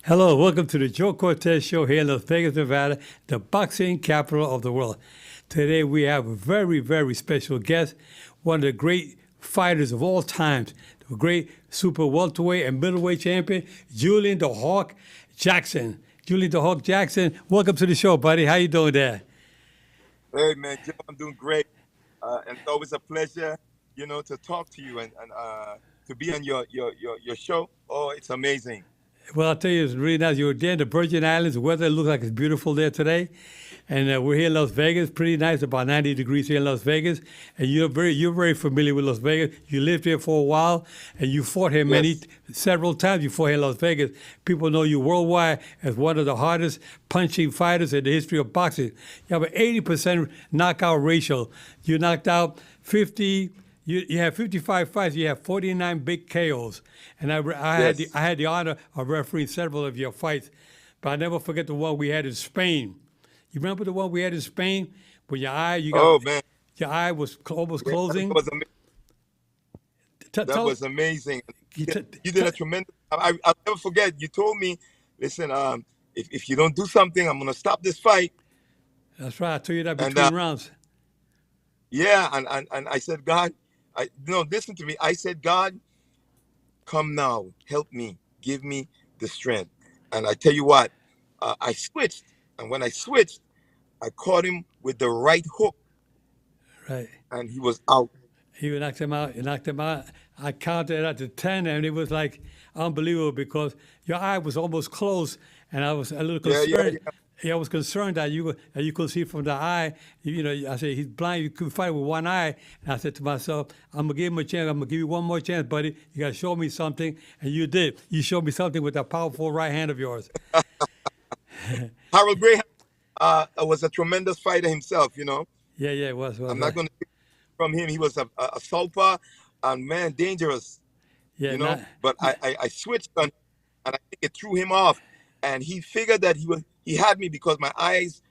Hello, welcome to the Joe Cortez Show here in Las Vegas, Nevada, the boxing capital of the world. Today we have a very, very special guest, one of the great fighters of all times, the great super welterweight and middleweight champion, Julian The Hawk Jackson. Julian The Hawk Jackson, welcome to the show, buddy. How you doing there? Hey man, Joe, I'm doing great, and it's always a pleasure, to talk to you and to be on your show. Oh, it's amazing. Well, I'll tell you, it's really nice. You were there in the Virgin Islands. The weather looks like it's beautiful there today. And we're here in Las Vegas, pretty nice, about 90 degrees here in Las Vegas. And you're very familiar with Las Vegas. You lived here for a while, and you fought here Yes. several times. You fought here in Las Vegas. People know you worldwide as one of the hardest punching fighters in the history of boxing. You have an 80% knockout ratio. You knocked out 50. You have 55 fights. You have 49 big KOs, and Yes. I had the honor of refereeing several of your fights, but I never forget the one we had in Spain. You remember the one we had in Spain when Oh man, your eye was almost yeah, closing. T- that tell was amazing. you t- You did t- a tremendous. I'll never forget. You told me, listen, if you don't do something, I'm gonna stop this fight. That's right. I told you that And between rounds. yeah, and I said, God, no, listen to me. I said, God, come now, help me, give me the strength. And I tell you what, I switched, and when I switched, I caught him with the right hook, Right. and he was out. He knocked him out. He knocked him out. I counted at the 10, and it was like unbelievable because your eye was almost closed, and I was a little Yeah, yeah, concerned. yeah. Yeah, I was concerned that you could see from the eye. I said he's blind. You could fight with one eye. And I said to myself, I'm gonna give him a chance. I'm gonna give you one more chance, buddy. You gotta show me something, and you did. You showed me something with that powerful right hand of yours. Harold Graham was a tremendous fighter himself. Yeah, yeah, it was. I'm not going to take from him. He was a southpaw and man, dangerous. Yeah, not. But I switched on, and I think it threw him off, and he figured that he had me because my eyes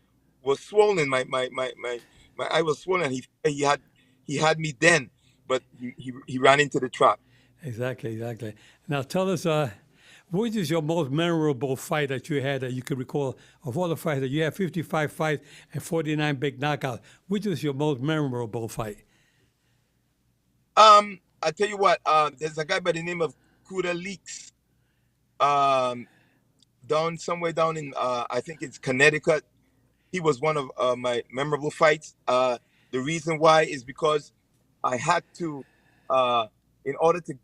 were swollen. My eye was swollen. He had me then, but he ran into the trap. Exactly, exactly. Now tell us, which is your most memorable fight that you had that you could recall of all the fights that you had 55 fights and 49 big knockouts? Which is your most memorable fight? I tell you what, there's a guy by the name of Kuda Leaks, um, somewhere down in I think it's Connecticut. He was one of my memorable fights. The reason why is because I had to, in order to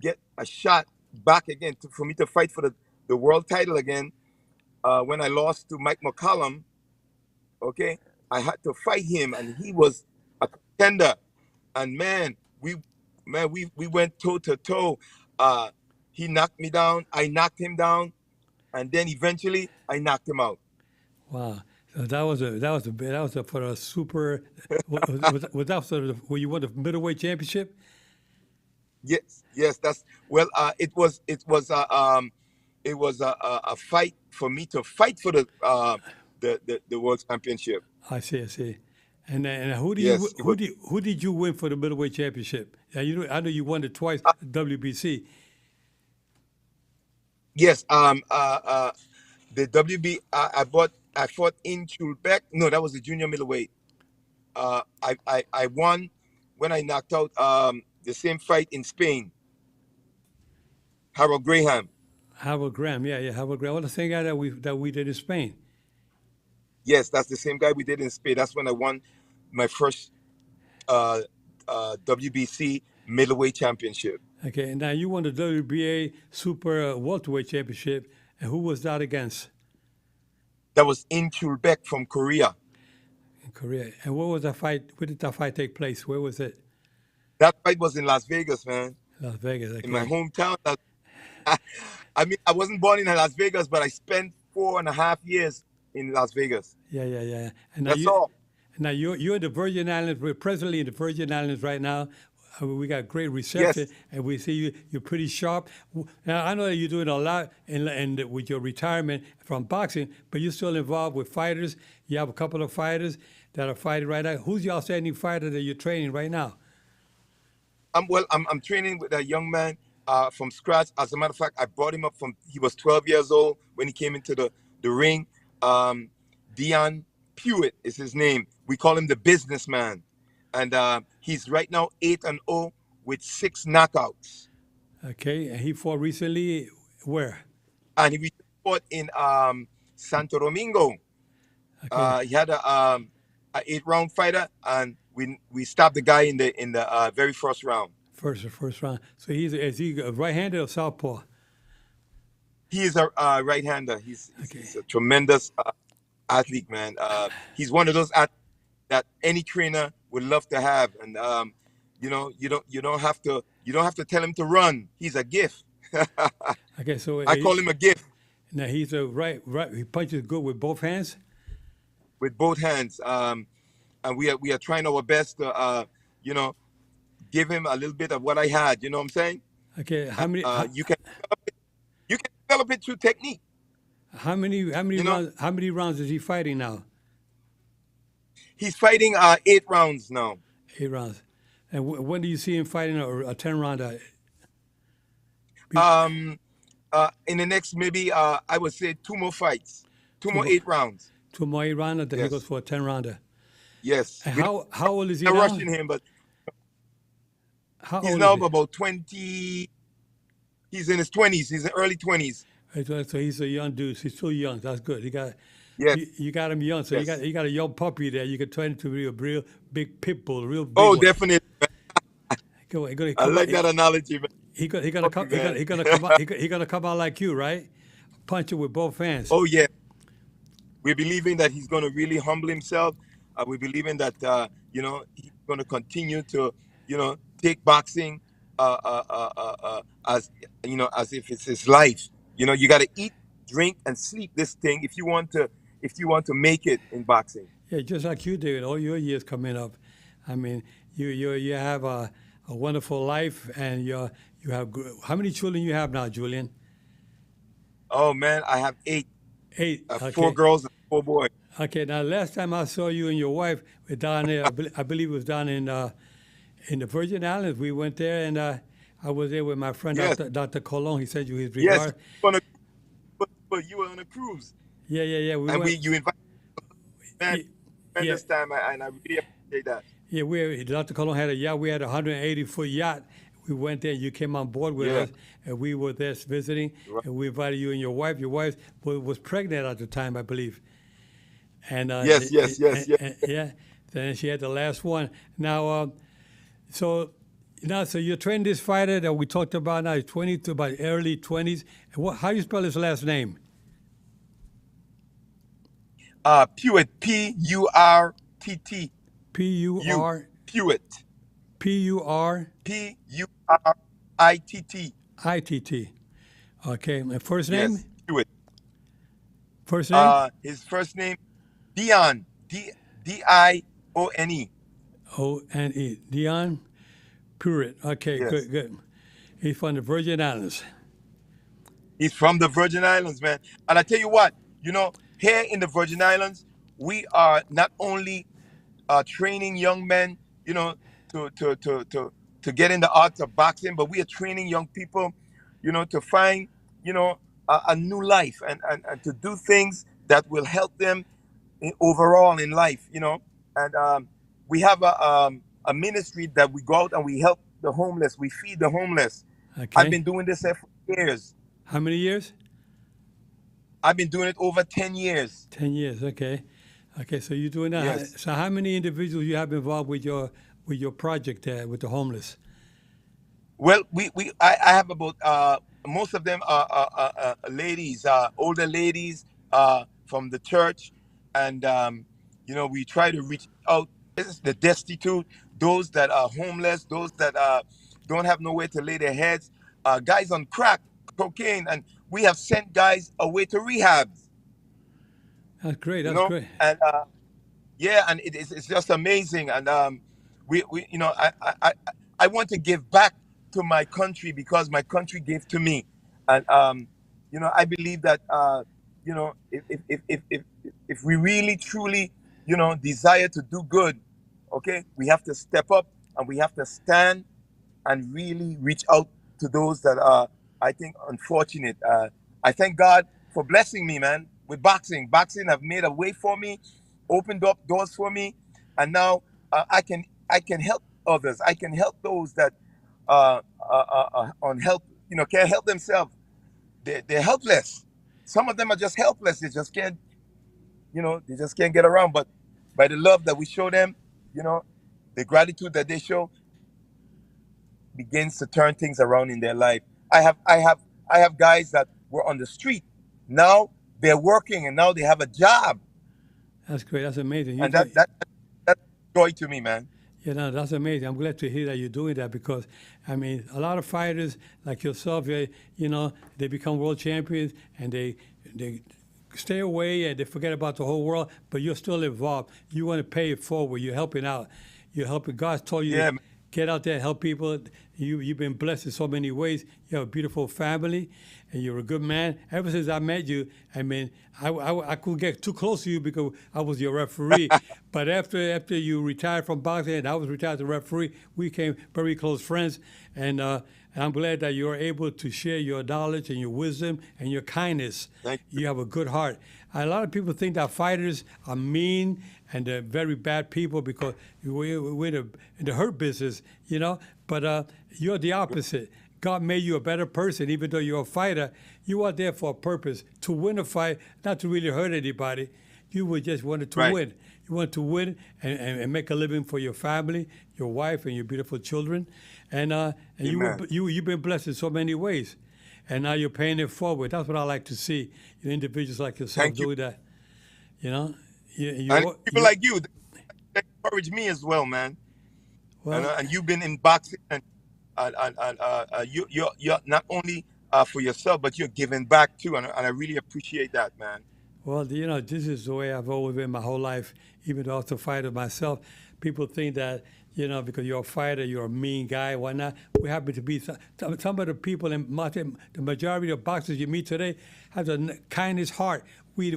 get a shot back again, for me to fight for the world title again, when I lost to Mike McCollum, okay, I had to fight him, and he was a contender. And we went toe to toe. Uh, he knocked me down, I knocked him down, and then eventually I knocked him out. Wow. So for a super, was that sort of where you won the middleweight championship? Yes, yes, that's well. It was a fight for me to fight for the world championship. I see. And Yes, it was. who did you win for the middleweight championship? Yeah, I know you won it twice, WBC. Yes. The WB. I fought in Quebec. No, that was the junior middleweight. I won when I knocked out the same fight in Spain. Harold Graham. Howard Graham, yeah, Howard Graham. Well, the same guy that we did in Spain. Yes, that's the same guy we did in Spain. That's when I won my first uh, WBC middleweight championship. Okay, and now you won the WBA Super Welterweight Championship, and who was that against That was in Quebec from Korea. in Korea? And what was that fight? Where did that fight take place? Where was it? That fight was in Las Vegas, man, Las Vegas. in my Okay. hometown. I mean, I wasn't born in Las Vegas, but I spent 4.5 years in Las Vegas. Yeah. And That's all. now you're in the Virgin Islands. We're presently in the Virgin Islands right now. We got great reception, Yes. and we see you. You're pretty sharp. Now I know that you're doing a lot with your retirement from boxing, but you're still involved with fighters. You have a couple of fighters that are fighting right now. Who's your outstanding fighter that you're training right now? I'm training with a young man from scratch. As a matter of fact, I brought him up from he was 12 years old when he came into the ring. Dion Pewitt is his name. We call him the businessman, and he's right now 8-0 with 6 knockouts. Okay, and he fought recently where? And he fought in Santo Domingo. Okay, He had a 8-round fighter, and we stopped the guy in the very first round. first round. So is he a right-handed or southpaw? He is a right-hander. Okay. He's a tremendous athlete, man. He's one of those athletes that any trainer would love to have, and you don't have to tell him to run. He's a gift. Okay, so I call him a gift now he's a right. He punches good with both hands. with both hands. And we are trying our best to you know give him a little bit of what I had. You know what I'm saying? Okay, how many You can develop it through technique. how many You know, rounds is he fighting now? he's fighting 8 rounds now. 8 rounds. And when do you see him fighting a 10 rounder? In the next maybe I would say 2 more fights, two Two more more, 8 rounds. 2 more 8 rounder, then he goes Yes, for a 10 rounder. yes. And We're how old is he not now? rushing him, but How he's old is now he? about 20. He's in his 20s. He's in early 20s. So he's a young dude. He's still young. That's good. Yes, You got him young. So yes. you got a young puppy there. You can turn into be a real big pit bull, a real big Oh, one. definitely. He gonna I come out. like that analogy, man. He gonna Puppy, come. man. He gonna come out. He gonna come out like you, right? Punch it with both hands. Oh, yeah. We're believing that he's going to really humble himself. We're believing that he's going to continue to take boxing as as if it's his life. You got to eat, drink, and sleep this thing if you want to make it in boxing. Yeah, just like you did. All your years coming up. I mean, you have a wonderful life, and you have how many children you have now, Julian? Oh man, I have 8, 8. 4 girls and 4 boys. Okay. Now, last time I saw you and your wife were down there, I believe it was down in the Virgin Islands. We went there, and I was there with my friend Yes, Dr. Colon. He sent you his yes. regard. You were on a cruise, Yeah. We and went. you invited me, y- man, Yeah, this time, and I really appreciate that. yeah. Dr. Colon had a yacht. We had a 180-foot yacht. We went there. You came on board with Yeah. us, and we were there visiting. Right. And we invited you and your wife. Your wife was pregnant at the time, I believe. And Yes, yes, yes, yes. yeah, then she had the last one. Now, so so you're training this fighter that we talked about now. He's 20 to about early 20s. And how do you spell his last name? Pewitt, Purtt, P U U, R Pewitt, P U R Purritt. I T T. Okay, and first name? Yes, Pewitt. First name? His first name Dion, Dione. O-N-E. Dion Pruitt. Okay, Yes, good. He's from the Virgin Islands. he's from the Virgin Islands, man. And I tell you what, here in the Virgin Islands, we are not only training young men, to get in the art of boxing, but we are training young people, to find, a new life and to do things that will help them overall in life, And we have a ministry that we go out and we help the homeless. We feed the homeless. I've Okay. been doing this here for years. How many years? I've been doing it over 10 years. 10 years. Okay. Okay, so you're doing that. Yes. So how many individuals you have involved with your project there with the homeless? Well, I have about most of them are ladies, older ladies from the church, and we try to reach out. This is the destitute, those that are homeless, those that don't have nowhere to lay their heads, guys on crack, cocaine, and we have sent guys away to rehabs, That's great. you That's know, great. and yeah, and it's just amazing, and we I want to give back to my country because my country gave to me, and I believe that if we really truly desire to do good, okay, we have to step up and we have to stand and really reach out to those that are, I think, unfortunate. I thank God for blessing me, man, with boxing. Boxing have made a way for me, opened up doors for me, and now I can help others. I can help those that on help, can't help themselves. They're helpless. Some of them are just helpless. They just can't get around. But by the love that we show them, you know, the gratitude that they show begins to turn things around in their life. I have guys that were on the street. Now they're working and now they have a job. That's great. That's amazing. And that's joy to me, man. That's amazing. I'm glad to hear that you're doing that because, I mean, a lot of fighters like yourself, they become world champions and they stay away and they forget about the whole world, but you're still involved. You want to pay it forward. You're helping out. You're helping. God's told you Yeah, to get out there and help people. You've been blessed in so many ways. You have a beautiful family, and you're a good man. Ever since I met you, I mean, I couldn't get too close to you because I was your referee. But after you retired from boxing and I was retired as a referee, we became very close friends. And I'm glad that you're able to share your knowledge and your wisdom and your kindness. thank you. You have a good heart. A lot of people think that fighters are mean and they're very bad people because we're in the hurt business, But you're the opposite. God made you a better person, even though you're a fighter. You are there for a purpose, to win a fight, not to really hurt anybody. You would just wanted to Right. win. You want to win and make a living for your family, your wife, and your beautiful children. And Amen. you've been blessed in so many ways. And now you're paying it forward. That's what I like to see. Individuals like yourself Thank you. doing that. You know, you, And you, people you like you they encourage me as well, man. And, well, and you've been in boxing, and you're not only for yourself, but you're giving back too, and I really appreciate that, man. this is the way I've always been my whole life, even though I was a fighter myself. People think that, because you're a fighter, you're a mean guy, why not? We happen to be some of the people, the majority of boxers you meet today have the kindest heart. We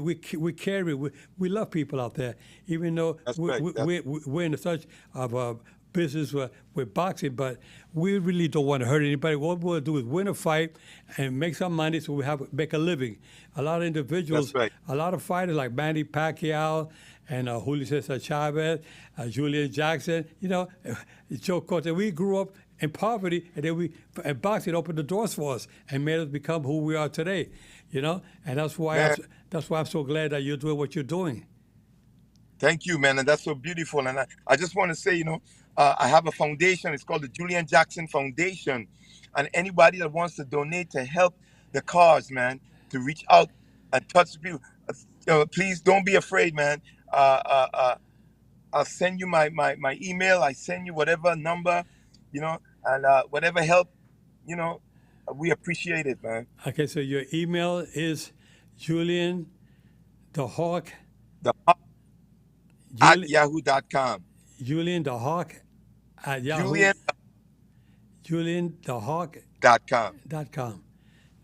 carry, we love people out there, even though That's right. we're in such of a business with boxing, but we really don't want to hurt anybody. What we'll do is win a fight and make some money so we make a living. A lot of individuals, That's right. a lot of fighters like Manny Pacquiao and Julio Cesar Chavez, Julian Jackson, Joe Cortez. We grew up in poverty, and then and boxing opened the doors for us and made us become who we are today. And that's why Man, that's why I'm so glad that you're doing what you're doing. thank you, man, and that's so beautiful. And I just want to say, I have a foundation. It's called the Julian Jackson Foundation, and anybody that wants to donate to help the cause, man, to reach out and touch people, please don't be afraid, man. Uh, uh, uh, I'll send you my email. I send you whatever number, and whatever help, you know, we appreciate it, man. Okay, so your email is Julian the Hawk, The at Julian, yahoo.com. Julian the Hawk at Yahoo, Julian Julian the Hawk dot com. .com.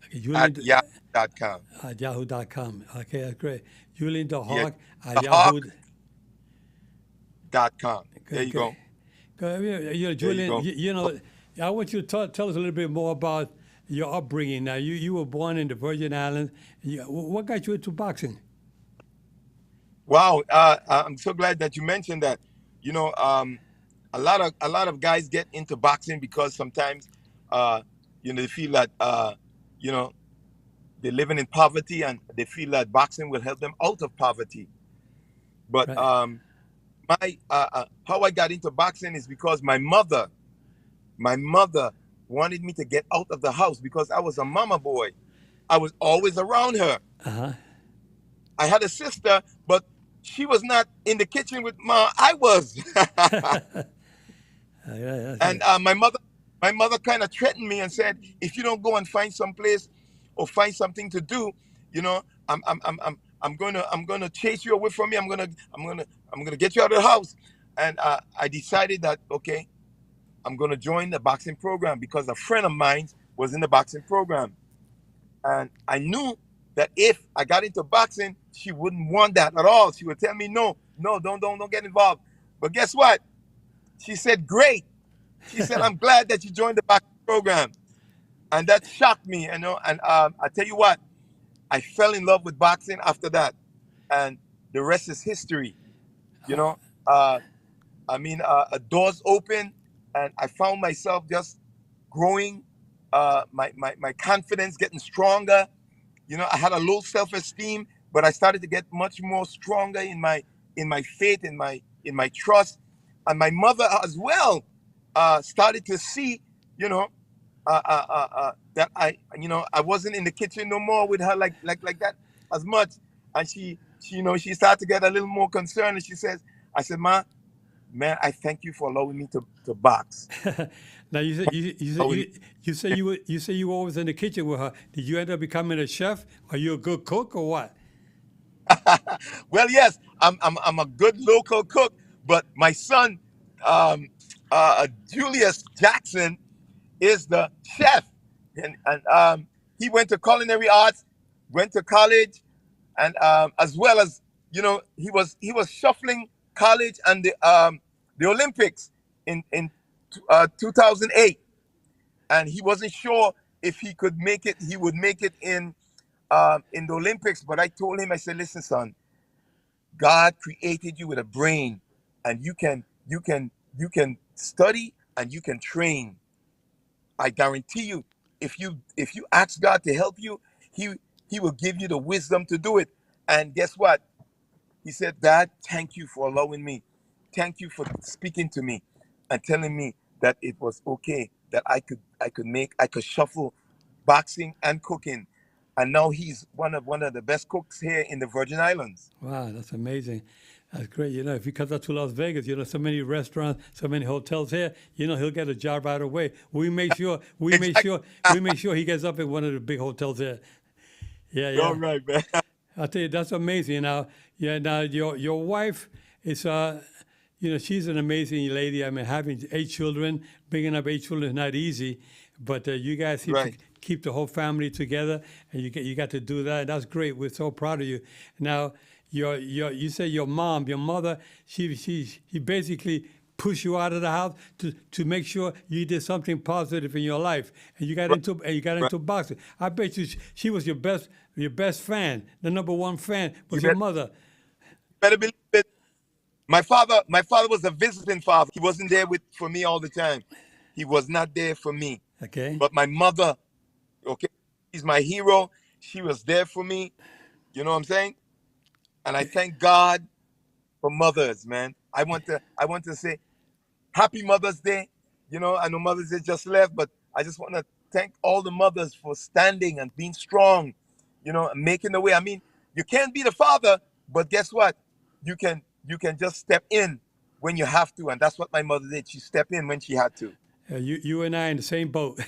Okay, At yahoo.com. at yahoo.com. Okay, that's great. Julian the Yeah, Hawk at the Yahoo. hawk.com. There Good, you good. go. Good. There you Julian, go. I want you to tell us a little bit more about your upbringing. Now, you were born in the Virgin Islands. What got you into boxing? Wow, I'm so glad that you mentioned that. A lot of guys get into boxing because sometimes, they feel that, you know they're living in poverty and they feel that boxing will help them out of poverty. But Right. my how I got into boxing is because my mother wanted me to get out of the house because I was a mama boy. I was always around her. Uh-huh. I had a sister, but she was not in the kitchen with ma. I was. Yeah, that's And it. my mother kind of threatened me and said, if you don't go and find some place or find something to do, you know, I'm gonna chase you away from me. I'm gonna get you out of the house. And I decided that, okay, I'm gonna join the boxing program because a friend of mine was in the boxing program, and I knew that if I got into boxing, she wouldn't want that at all. She would tell me, no, no, don't get involved. But guess what? She said, great. She said, I'm glad that you joined the boxing program. and that shocked me, you know. And I tell you what, I fell in love with boxing after that, and the rest is history. You know, uh, doors open, and I found myself just growing, my confidence getting stronger. You know, I had a low self-esteem, but I started to get much more stronger in my faith, in my trust, and my mother as well started to see, you know, that I wasn't in the kitchen no more with her like that as much, and she started to get a little more concerned, and she says, I said, Ma, man, I thank you for allowing me to box. Now you say you were always in the kitchen with her. Did you end up becoming a chef? Are you a good cook or what? Well, yes, I'm a good local cook, but my son, um, Julius Jackson, is the chef, and he went to culinary arts, went to college, and as well as, you know, he was shuffling college and the Olympics in 2008, and he wasn't sure if he could make it. He would make it in the Olympics, but I told him, I said, listen, son, God created you with a brain, and you can study and you can train. I guarantee you, if you ask God to help you, He He will give you the wisdom to do it. And guess what? He said, Dad, thank you for allowing me. Thank you for speaking to me and telling me that it was okay, that I could shuffle boxing and cooking. And now he's one of the best cooks here in the Virgin Islands. Wow, that's amazing. That's great. You know, if he comes out to Las Vegas, you know, so many restaurants, so many hotels here, you know, he'll get a job right away. Exactly. We make sure he gets up in one of the big hotels here. Yeah, All yeah. right, man. I tell you, that's amazing. Now, yeah, now your wife is, you know, she's an amazing lady. I mean, having 8 children, bringing up 8 children is not easy, but you guys seem to Right. keep the whole family together, and you got to do that. That's great. We're so proud of you. Now, you say your mother, she basically pushed you out of the house to make sure you did something positive in your life, and Right. you got Right. into boxing. I bet you she was your best fan, the number one fan You was your bet, mother. better believe it. My father was a visiting father. He wasn't there for me all the time. He was not there for me. Okay. But my mother, okay, she's my hero. She was there for me. You know what I'm saying? And I thank God for mothers, man. I want to say happy Mother's Day. You know, I know Mother's Day just left, but I just want to thank all the mothers for standing and being strong, you know, and making the way. I mean, you can't be the father, but guess what? You can just step in when you have to, and that's what my mother did. She stepped in when she had to. You and I in the same boat.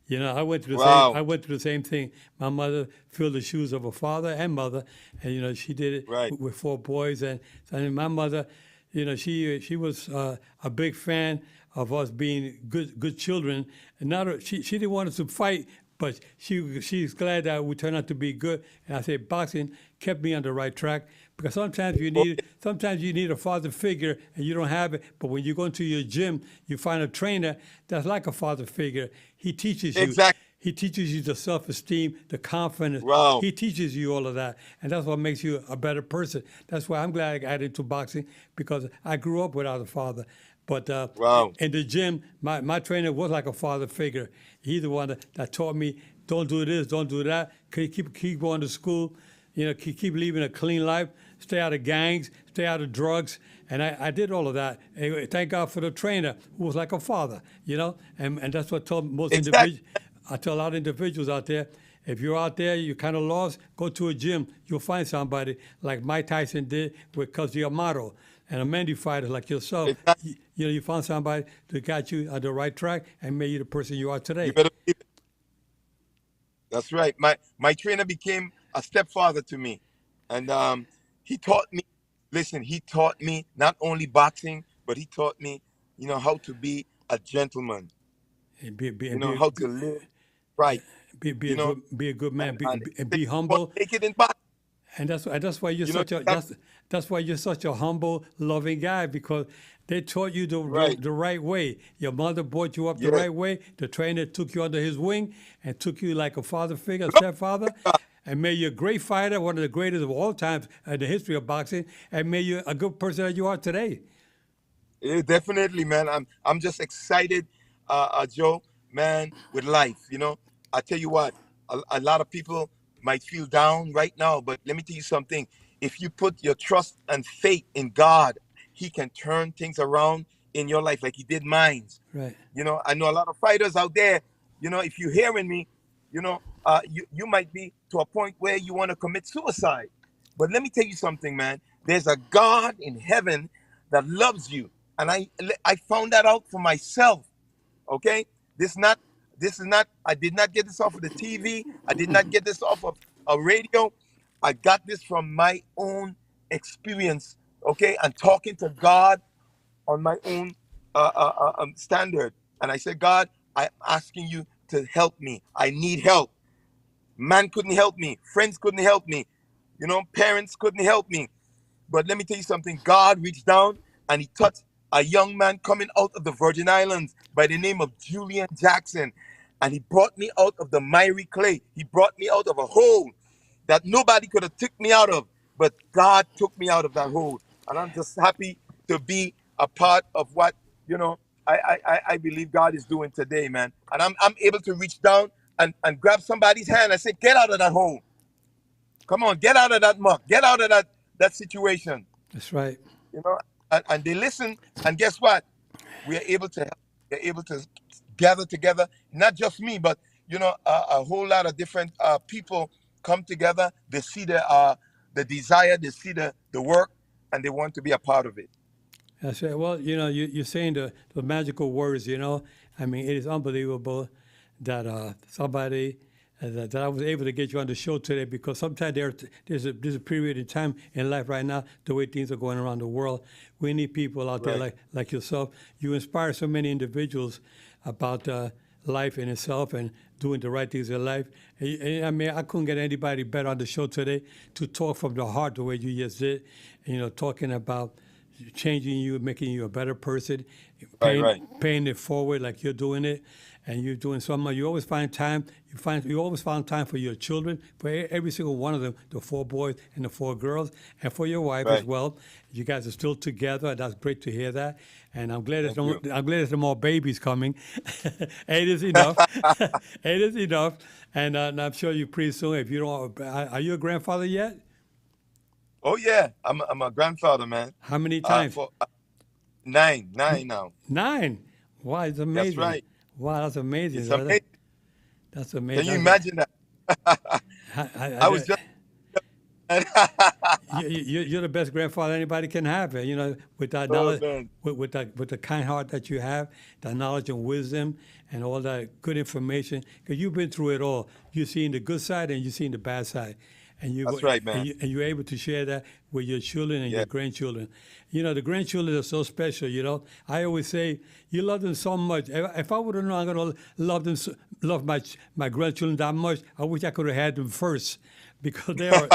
You know, I Wow. went through the same thing. My mother filled the shoes of her father and mother, and you know she did it Right. with 4 boys. And my mother, you know, she was a big fan of us being good children. And she didn't want us to fight, but she's glad that we turned out to be good. And I say boxing kept me on the right track, because sometimes you need a father figure and you don't have it. But when you go into your gym, you find a trainer that's like a father figure. He teaches you. Exactly. He teaches you the self-esteem, the confidence. Wow. He teaches you all of that, and that's what makes you a better person. That's why I'm glad I got into boxing, because I grew up without a father. But Wow. in the gym, my trainer was like a father figure. He's the one that taught me, don't do this, don't do that. Keep going to school. You know, keep living a clean life. Stay out of gangs. Stay out of drugs. And I did all of that. And thank God for the trainer who was like a father. You know, and that's what I told most Exactly. individuals. I tell a lot of individuals out there, if you're out there, you're kind of lost, go to a gym. You'll find somebody like Mike Tyson did with Cus D'Amato, and a Mandy fighter like yourself. Exactly. You found somebody that got you on the right track and made you the person you are You today. better believe it. That's right. My trainer became a stepfather to me, and he taught me. Listen, he taught me not only boxing, but he taught me, how to be a gentleman. And be You and know be a how good to live right. be You know, a good man. and And he be said, "You want humble to make it in boxing." And that's why you're You know, such a that's why you're such a humble, loving guy, because they taught you right. the right way. Your mother brought you up the Yes. right way. The trainer took you under his wing and took you like a father figure, a stepfather, and made you a great fighter, one of the greatest of all times in the history of boxing, and made you a good person that you are today. Yeah, definitely, man. I'm just excited, Joe, man, with life. You know, I tell you what, a lot of people might feel down right now, but let me tell you something. If you put your trust and faith in God, He can turn things around in your life like He did mine. Right. You know, I know a lot of fighters out there. You know, if you're hearing me, you might be to a point where you want to commit suicide. But let me tell you something, man. There's a God in heaven that loves you, and I found that out for myself. Okay, this not this is not. I did not get this off of the TV. I did not get this off of a radio. I got this from my own experience. Okay, and talking to God on my own standard. And I said, God, I'm asking you to help me. I need help. Man couldn't help me. Friends couldn't help me. You know, parents couldn't help me. But let me tell you something. God reached down and He touched a young man coming out of the Virgin Islands by the name of Julian Jackson. And he brought me out of the miry clay. He brought me out of a hole that nobody could have took me out of. But God took me out of that hole. And I'm just happy to be a part of what, you know, I believe God is doing today, man. And I'm able to reach down and grab somebody's hand and say, get out of that hole. Come on, get out of that muck. Get out of that situation. That's right. You know, and they listen. And guess what? We are able to help. We're able to gather together. Not just me, but you know, a whole lot of different people come together. They see the desire, they see the work, and they want to be a part of it. That's right. Well, you're saying the magical words, I mean, it is unbelievable that somebody that I was able to get you on the show today, because sometimes there's a period in time in life right now, the way things are going around the world. We need people out there Right. like yourself. You inspire so many individuals about life in itself and doing the right things in life. And, I mean, I couldn't get anybody better on the show today to talk from the heart the way you just did, talking about changing you, making you a better person, Right, right. paying it forward like you're doing it, and you're doing so much. You always find time. You always found time for your children, for every single one of them, the 4 boys and the 4 girls, and for your wife as Right. well. You guys are still together. That's great to hear that. And I'm glad Thank you. I'm glad there's no more babies coming. 8 is enough. 8 is enough. And I'm sure you pretty soon. If you don't, are you a grandfather yet? Oh yeah, I'm a grandfather, man. How many times? For nine now. 9. Wow, it's That's amazing. right. Wow, that's amazing. It's Brother. amazing. That's Can amazing. you imagine that? I was just. You're the best grandfather anybody can have. With that Oh knowledge, man. with the kind heart that you have, the knowledge and wisdom, and all that good information. Because you've been through it all. You've seen the good side and you've seen the bad side, and That's right, man. you're able to share that with your children and Yeah. your grandchildren. The grandchildren are so special. I always say you love them so much. If I would have known I'm gonna love them, love my grandchildren that much, I wish I could have had them first, because they are.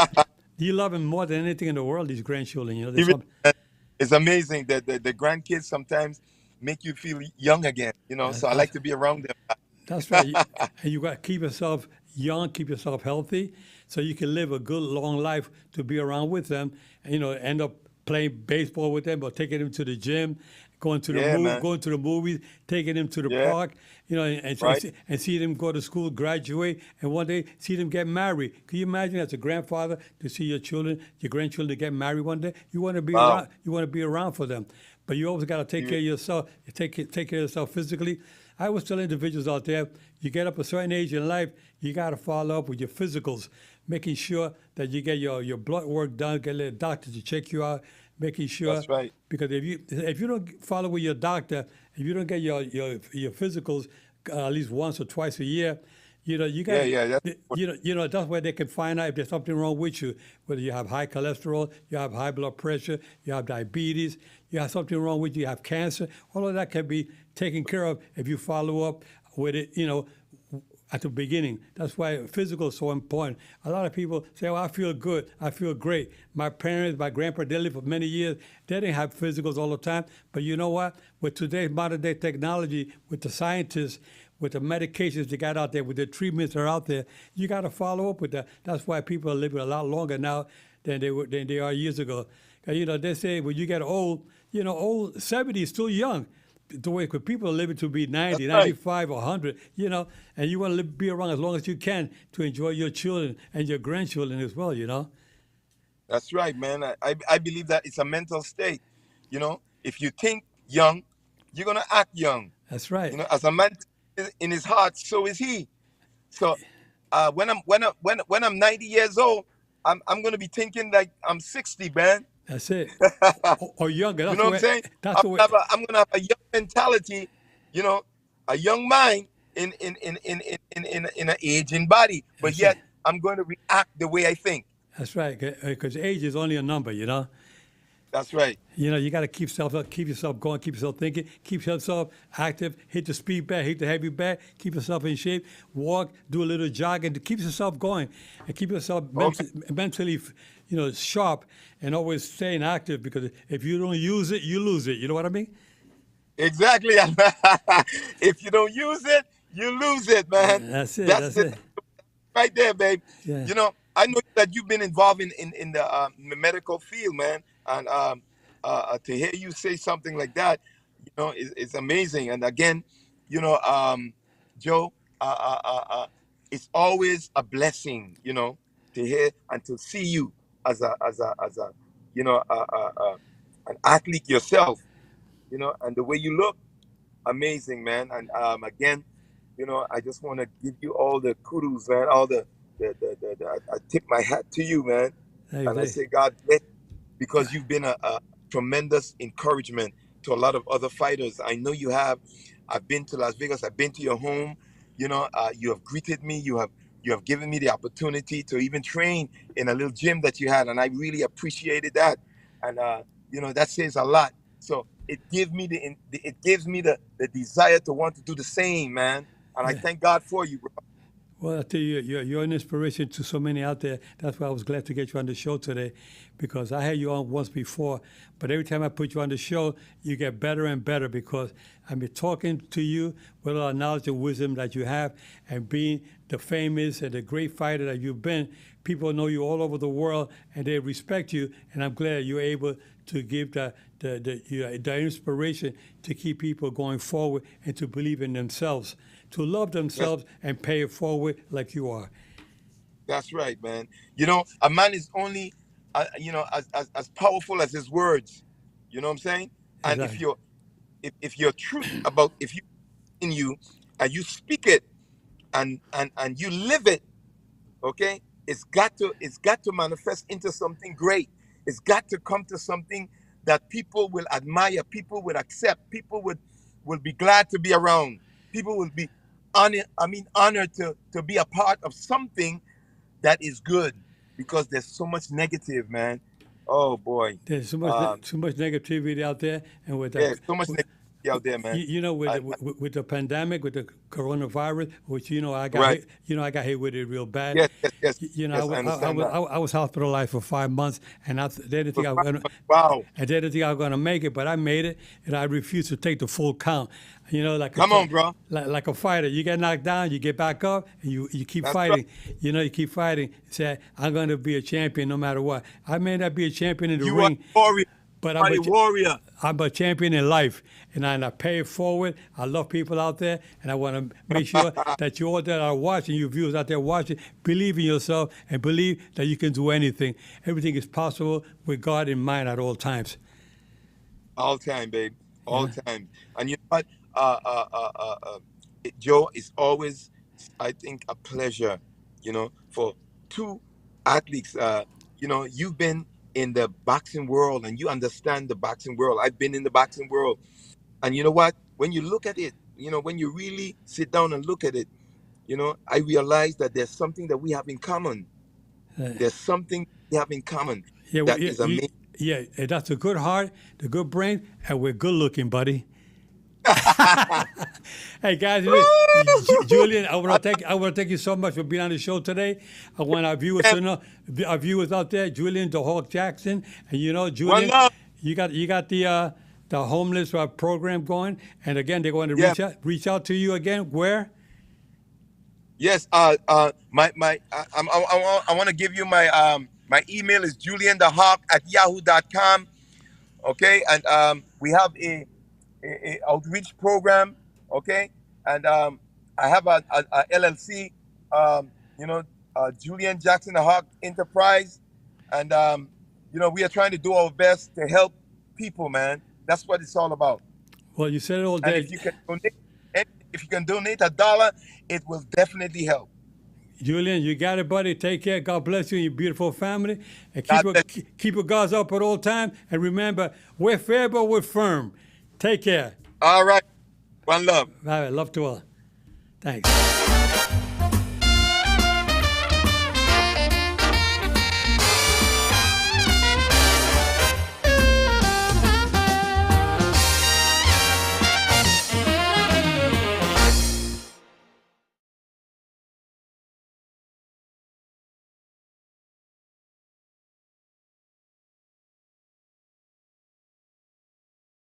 You love them more than anything in the world. These grandchildren, there's Even some. it's amazing that the grandkids sometimes make you feel young again. You know, so I like to be around them. That's right. And you got to keep yourself young, keep yourself healthy, so you can live a good long life to be around with them. And, end up playing baseball with them or taking them to the gym, Yeah, man. going to the movies, taking them to the Yeah. park, Right. and see them go to school, graduate, and one day see them get married. Can you imagine as a grandfather to see your grandchildren get married one day? You want to be Wow. around. You want to be around for them, but you always got to take You- care of yourself. Take care of yourself physically. I always tell individuals out there, you get up a certain age in life, you got to follow up with your physicals, making sure that you get your blood work done, get a doctor to check you out, making sure. That's right. Because if you don't follow with your doctor, if you don't get your physicals at least once or twice a year, you got. Yeah. That's That's where they can find out if there's something wrong with you. Whether you have high cholesterol, you have high blood pressure, you have diabetes, you have something wrong with you, you have cancer. All of that can be taken care of if you follow up with it. at the beginning. That's why physical is so important. A lot of people say, "Oh, I feel good. I feel great." My parents, my grandparents, they lived for many years. They didn't have physicals all the time. But you know what? With today's modern day technology, with the scientists, with the medications they got out there, with the treatments that are out there, you got to follow up with that. That's why people are living a lot longer now than they are years ago. 'Cause, they say when you get old, old 70 is still young. The way because people are living to be 90, That's right. 95, or 100, and you want to be around as long as you can to enjoy your children and your grandchildren as well. That's right, man. I believe that it's a mental state. If you think young, you're gonna act young. That's right. As a man in his heart, so is he. So when I'm 90 years old, I'm gonna be thinking like I'm 60, man. That's it. Or younger. You That's know the what I'm way. saying? That's the way. I'm gonna have a young mentality, a young mind in an aging body, but That's yet it. I'm going to react the way I think. That's right. Because age is only a number. That's right. You got to keep yourself going, keep yourself thinking, keep yourself active, hit the speed bag, hit the heavy bag, keep yourself in shape, walk, do a little jogging, to keep yourself going and keep yourself mentally, sharp and always staying active because if you don't use it, you lose it. You know what I mean? Exactly. If you don't use it, you lose it, man. That's it. That's That's it it. right there, babe. Yeah. I know that you've been involved in the medical field, man, and to hear you say something like that, is amazing. And again, Joe, it's always a blessing, to hear and to see you as a an athlete yourself, and the way you look, amazing, man. And again, I just want to give you all the kudos, man. All I tip my hat to you, man. Hey, And I say God bless you because you've been a tremendous encouragement to a lot of other fighters. I know you have. I've been to Las Vegas. I've been to your home. You have greeted me. You have given me the opportunity to even train in a little gym that you had, and I really appreciated that. And that says a lot. So it gives me the desire to want to do the same, man. And I yeah. thank God for you, bro. Well, I tell you, you're an inspiration to so many out there. That's why I was glad to get you on the show today, because I had you on once before, but every time I put you on the show, you get better and better because I've been talking to you with all the knowledge and wisdom that you have, and being the famous and the great fighter that you've been. People know you all over the world, and they respect you, and I'm glad you're able to give the inspiration to keep people going forward and to believe in themselves, to love themselves and pay it forward like you are. That's right, man. A man is only, as powerful as his words. You know what I'm saying? And Exactly. if you're truth about if you in you and you speak it and you live it, okay, it's got to manifest into something great. It's got to come to something that people will admire, people will accept, people will be glad to be around, people will be honored to be a part of something that is good, because there's so much negative, man. Oh boy. There's um too much negativity out there, and with yeah, the so much negativity out there, man. with I, the, with the pandemic, with the coronavirus, which I got right. hit, I got hit with it real bad. Yes, yes, yes, I yes, I was understand that. I was hospitalized for 5 months, and they didn't For think I was five gonna, months. Wow. and they didn't think I was gonna make it, but I made it, and I refused to take the full count. Come on, bro. Like a fighter, you get knocked down, you get back up, and you keep That's right. fighting. You keep fighting. Say, I'm gonna be a champion no matter what. I may not be a champion in the You are ring, a warrior. but You are a warrior. I'm a champion in life, and I pay it forward. I love people out there, and I want to make sure that you all that are watching, you viewers out there watching, believe in yourself and believe that you can do anything. Everything is possible with God in mind at all times. All time, babe. All Yeah. time. And you know what? Joe, it's always, I think, a pleasure, for two athletes. You've been in the boxing world and you understand the boxing world. I've been in the boxing world. And you know what? When you look at it, when you really sit down and look at it, I realize that there's something that we have in common. Uh, There's something we have in common yeah, that is amazing. yeah, and that's a good heart, the good brain, and we're good looking, buddy. Hey guys, Julian, I want to thank you so much for being on the show today. I want our viewers to know, our viewers out there, Julian The Hawk Jackson, and you know, One Julian, love. you got the homeless program going, and again, they're going to Yeah. reach out to you again. Where? Yes. I want to give you my email is julianthehawk@yahoo.com. Okay, and we have a outreach program. Okay, and I have a LLC. You know, Julian Jackson the Hawk Enterprise, and you know, we are trying to do our best to help people, man. That's what it's all about. Well, you said it all And day. if you can donate, if you can donate $1, it will definitely help. Julian, you got it, buddy. Take care. God bless you and your beautiful family. And God bless. keep your guards up at all time. And remember, we're fair, but we're firm. Take care. All right. One love. All right. Love to all. Thanks.